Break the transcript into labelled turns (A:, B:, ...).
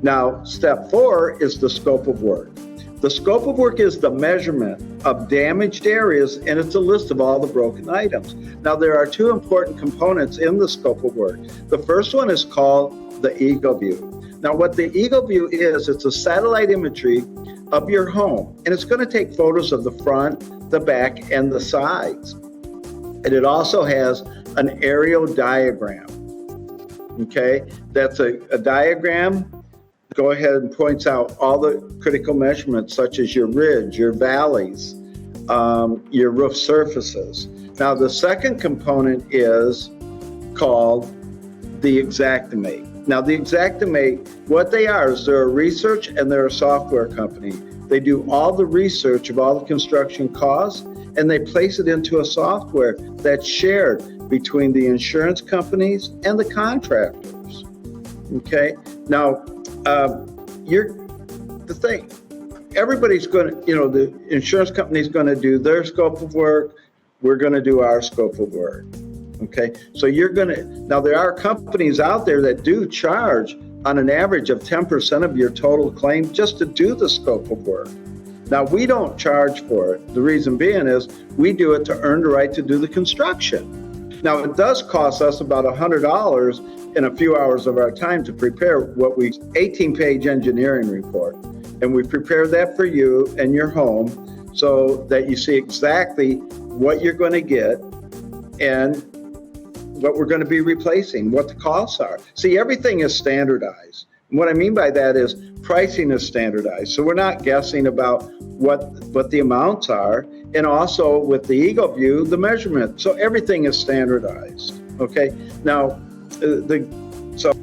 A: Now, step 4 is the scope of work. The scope of work is the measurement of damaged areas, and it's a list of all the broken items. Now, there are 2 important components in the scope of work. The first one is called the Eagle View. Now, what the Eagle View is, it's a satellite imagery of your home, and it's going to take photos of the front, the back, and the sides. And it also has an aerial diagram. Okay, that's a diagram. Go ahead and points out all the critical measurements, such as your ridge, your valleys, your roof surfaces. Now, the second component is called the Xactimate. Now, the Xactimate, what they are is they're a research and they're a software company. They do all the research of all the construction costs, and they place it into a software that's shared between the insurance companies and the contractors. Okay, now the thing, everybody's going to, the insurance company's going to do their scope of work. We're going to do our scope of work. Okay, so now there are companies out there that do charge on an average of 10% of your total claim just to do the scope of work. Now, we don't charge for it. The reason being is we do it to earn the right to do the construction. Now, it does cost us about $100 in a few hours of our time to prepare 18-page engineering report. And we prepare that for you and your home so that you see exactly what you're going to get and what we're going to be replacing, what the costs are. See, everything is standardized. And what I mean by that is pricing is standardized. So we're not guessing about what the amounts are. And also with the Eagle View, the measurement. So everything is standardized. Okay. Now, so